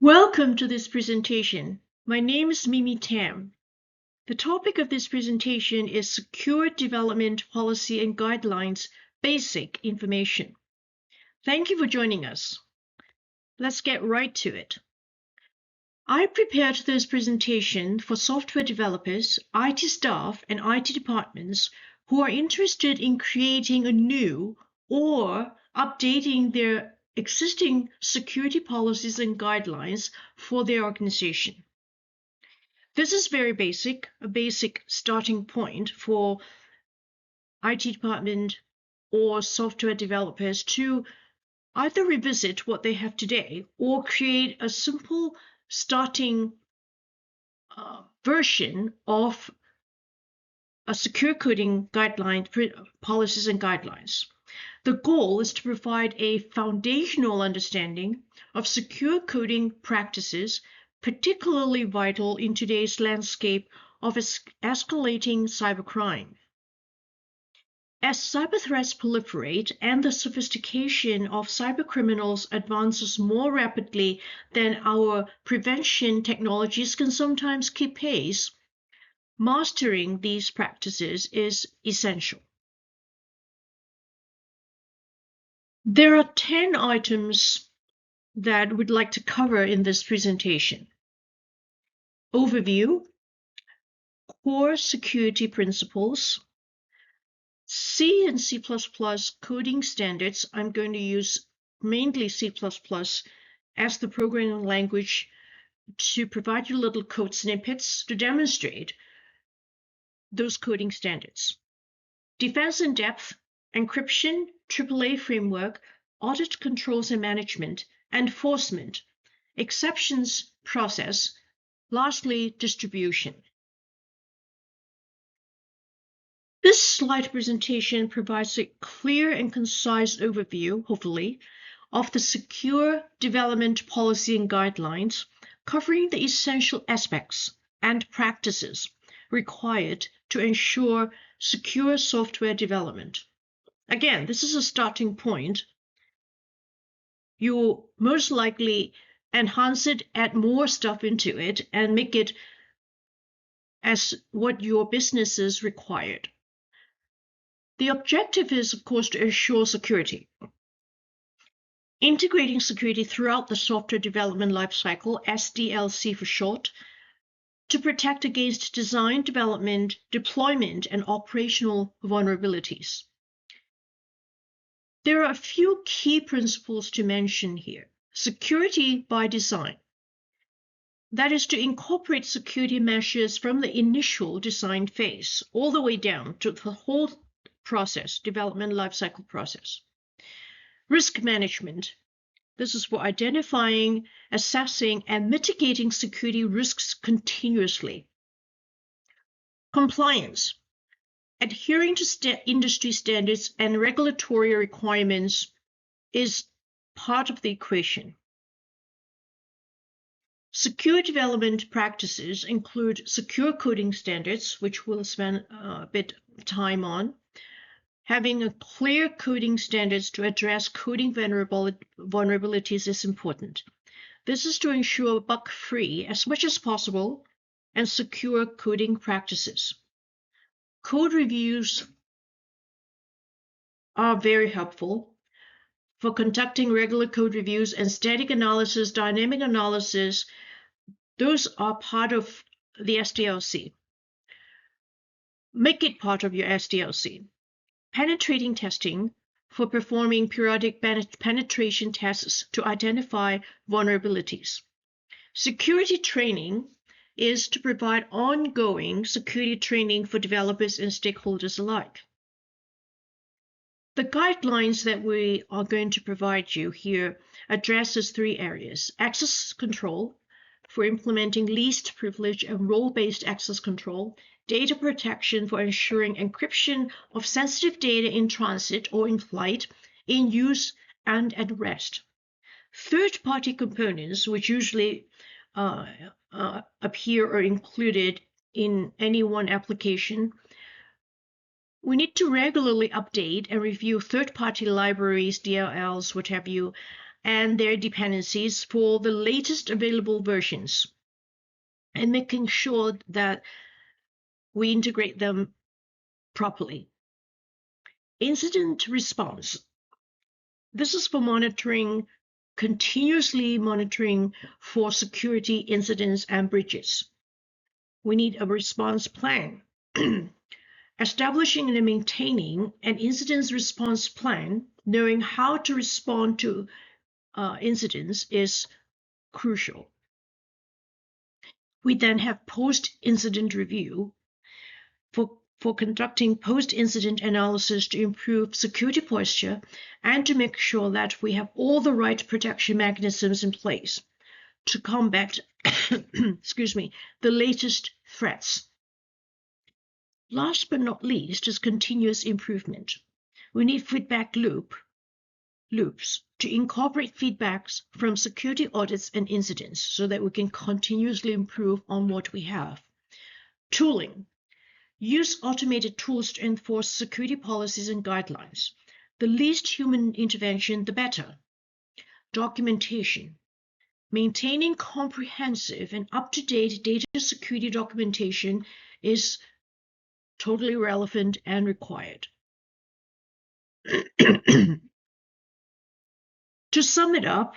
Welcome to this presentation. My name is Mimi Tam. The topic of this presentation is Secure Development Policy and Guidelines Basic Information. Thank you for joining us. Let's get right to it. I prepared this presentation for software developers, IT staff, and IT departments who are interested in creating a new or updating their existing security policies and guidelines for their organization. This is very basic, a basic starting point for IT department or software developers to either revisit what they have today or create a simple starting version of a secure coding guideline, policies and guidelines. The goal is to provide a foundational understanding of secure coding practices, particularly vital in today's landscape of escalating cybercrime. As cyber threats proliferate and the sophistication of cybercriminals advances more rapidly than our prevention technologies can sometimes keep pace, mastering these practices is essential. There are 10 items that we'd like to cover in this presentation. Overview, core security principles, C and C++ coding standards. I'm going to use mainly C++ as the programming language to provide you little code snippets to demonstrate those coding standards. Defense in depth, encryption, AAA framework, audit controls and management, enforcement, exceptions process, lastly, distribution. This slide presentation provides a clear and concise overview, hopefully, of the secure development policy and guidelines, covering the essential aspects and practices required to ensure secure software development. Again, this is a starting point. You will most likely enhance it, add more stuff into it, and make it as what your business is required. The objective is, of course, to ensure security. Integrating security throughout the software development lifecycle, SDLC for short, to protect against design, development, deployment, and operational vulnerabilities. There are a few key principles to mention here. Security by design. That is to incorporate security measures from the initial design phase all the way down to the whole process, development lifecycle process. Risk management. This is for identifying, assessing, and mitigating security risks continuously. Compliance. Adhering to industry standards and regulatory requirements is part of the equation. Secure development practices include secure coding standards, which we'll spend a bit of time on. Having a clear coding standards to address coding vulnerabilities is important. This is to ensure bug-free as much as possible and secure coding practices. Code reviews are very helpful for conducting regular code reviews and static analysis, dynamic analysis. Those are part of the SDLC. Make it part of your SDLC. Penetrating testing for performing periodic penetration tests to identify vulnerabilities. Security training is to provide ongoing security training for developers and stakeholders alike. The guidelines that we are going to provide you here addresses 3 areas. Access control for implementing least privilege and role-based access control, data protection for ensuring encryption of sensitive data in transit or in flight, in use, and at rest. Third-party components, which usually appear or included in any one application. We need to regularly update and review third-party libraries, DLLs, what have you, and their dependencies for the latest available versions, and making sure that we integrate them properly. Incident response. This is for continuously monitoring for security incidents and breaches. We need a response plan. Establishing and maintaining an incident response plan, knowing how to respond to incidents, is crucial. We then have post-incident review for conducting post-incident analysis to improve security posture and to make sure that we have all the right protection mechanisms in place to combat the latest threats. Last but not least is continuous improvement. We need feedback loops to incorporate feedbacks from security audits and incidents so that we can continuously improve on what we have. Tooling. Use automated tools to enforce security policies and guidelines. The least human intervention, the better. Documentation. Maintaining comprehensive and up-to-date data security documentation is totally relevant and required. To sum it up,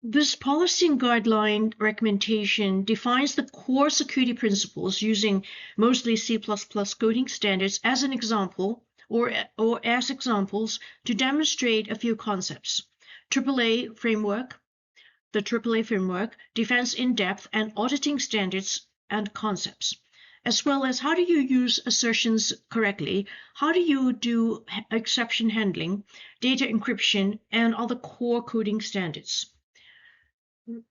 this policy and guideline recommendation defines the core security principles using mostly C++ coding standards as an example or as examples to demonstrate a few concepts. The AAA framework, defense in-depth and auditing standards and concepts, as well as how do you use assertions correctly, how do you do exception handling, data encryption, and other core coding standards.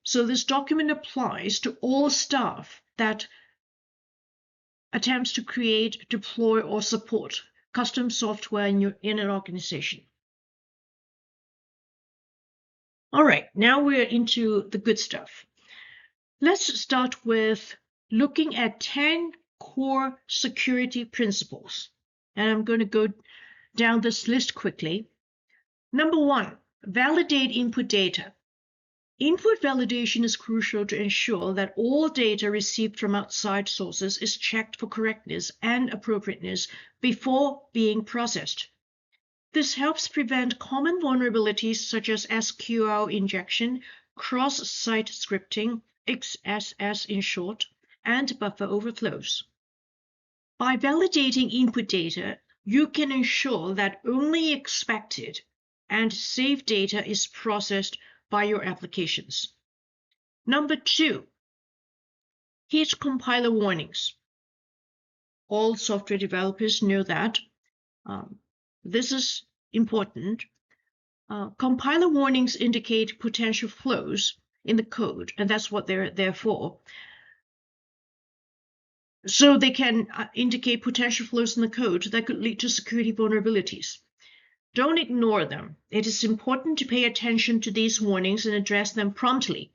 So this document applies to all staff that attempts to create, deploy, or support custom software in an organization. All right, now we're into the good stuff. Let's start with looking at 10 core security principles. And I'm going to go down this list quickly. Number 1, validate input data. Input validation is crucial to ensure that all data received from outside sources is checked for correctness and appropriateness before being processed. This helps prevent common vulnerabilities such as SQL injection, cross-site scripting, XSS in short, and buffer overflows. By validating input data, you can ensure that only expected and safe data is processed by your applications. Number 2, hit compiler warnings. All software developers know that. This is important. Compiler warnings indicate potential flaws in the code, and that's what they're there for. So they can indicate potential flaws in the code that could lead to security vulnerabilities. Don't ignore them. It is important to pay attention to these warnings and address them promptly.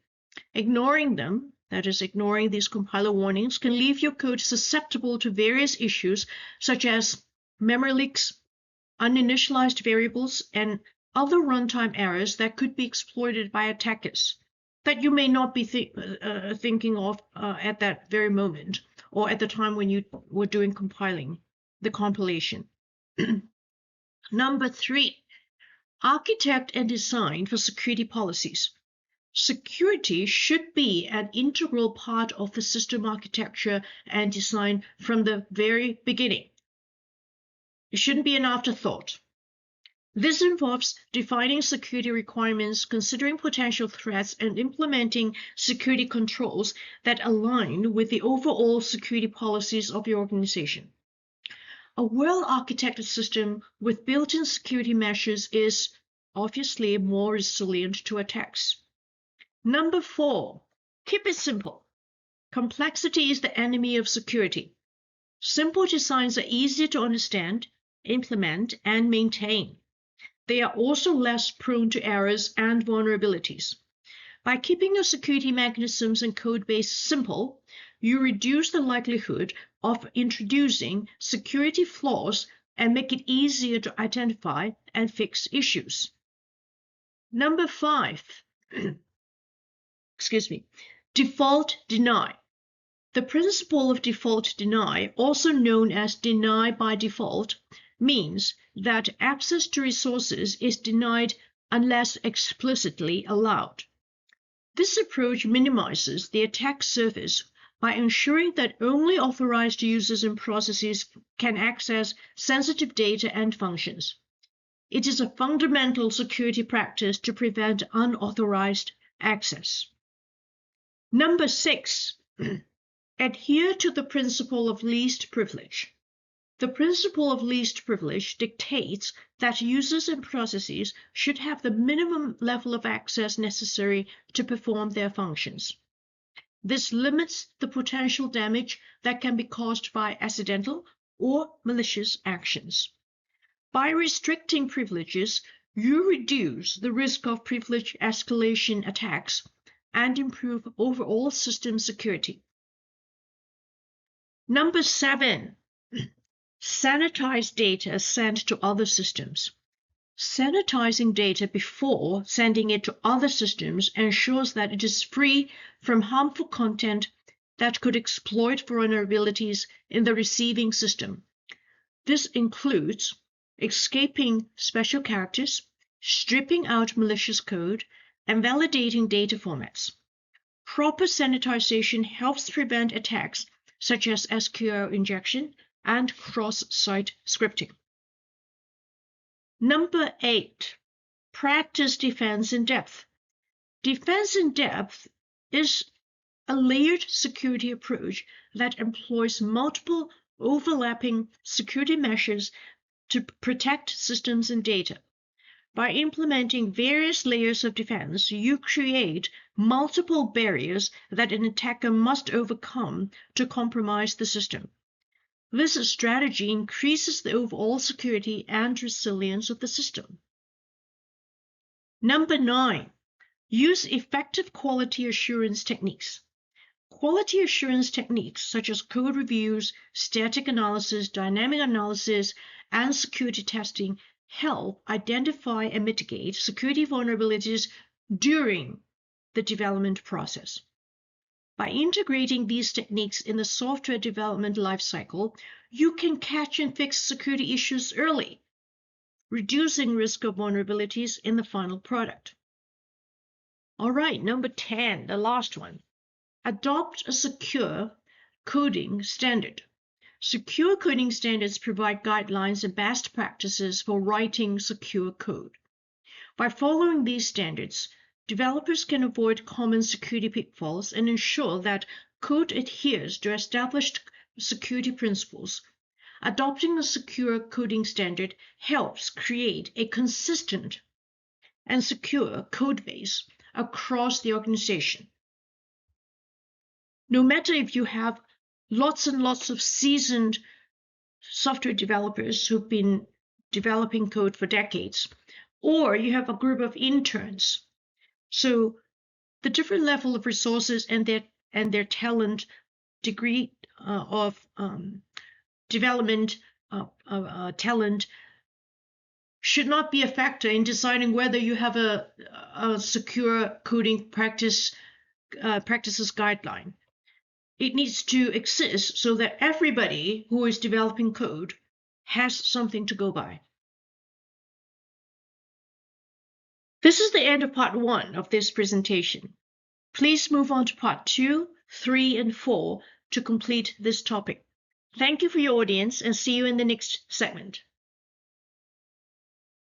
Ignoring them, that is, ignoring these compiler warnings, can leave your code susceptible to various issues such as memory leaks, uninitialized variables, and other runtime errors that could be exploited by attackers that you may not be thinking of at that very moment or at the time when you were doing the compilation. Number 3, architect and design for security policies. Security should be an integral part of the system architecture and design from the very beginning. It shouldn't be an afterthought. This involves defining security requirements, considering potential threats, and implementing security controls that align with the overall security policies of your organization. A well-architected system with built-in security measures is obviously more resilient to attacks. Number 4, keep it simple. Complexity is the enemy of security. Simple designs are easier to understand, implement, and maintain. They are also less prone to errors and vulnerabilities. By keeping your security mechanisms and code base simple, you reduce the likelihood of introducing security flaws and make it easier to identify and fix issues. Number 5, excuse me, default deny. The principle of default deny, also known as deny by default, means that access to resources is denied unless explicitly allowed. This approach minimizes the attack surface by ensuring that only authorized users and processes can access sensitive data and functions. It is a fundamental security practice to prevent unauthorized access. Number 6, adhere to the principle of least privilege. The principle of least privilege dictates that users and processes should have the minimum level of access necessary to perform their functions. This limits the potential damage that can be caused by accidental or malicious actions. By restricting privileges, you reduce the risk of privilege escalation attacks and improve overall system security. Number 7, sanitize data sent to other systems. Sanitizing data before sending it to other systems ensures that it is free from harmful content that could exploit vulnerabilities in the receiving system. This includes escaping special characters, stripping out malicious code, and validating data formats. Proper sanitization helps prevent attacks such as SQL injection and cross-site scripting. Number 8, practice defense in depth. Defense in depth is a layered security approach that employs multiple overlapping security measures to protect systems and data. By implementing various layers of defense, you create multiple barriers that an attacker must overcome to compromise the system. This strategy increases the overall security and resilience of the system. Number 9, use effective quality assurance techniques. Quality assurance techniques such as code reviews, static analysis, dynamic analysis, and security testing help identify and mitigate security vulnerabilities during the development process. By integrating these techniques in the software development lifecycle, you can catch and fix security issues early, reducing risk of vulnerabilities in the final product. All right, number 10, the last one. Adopt a secure coding standard. Secure coding standards provide guidelines and best practices for writing secure code. By following these standards, developers can avoid common security pitfalls and ensure that code adheres to established security principles. Adopting a secure coding standard helps create a consistent and secure code base across the organization. No matter if you have lots and lots of seasoned software developers who've been developing code for decades, or you have a group of interns. So the different level of resources and their talent, degree of development talent should not be a factor in deciding whether you have a secure coding practices guideline. It needs to exist so that everybody who is developing code has something to go by. This is the end of part 1 of this presentation. Please move on to part 2, 3, and 4 to complete this topic. Thank you for your audience and see you in the next segment.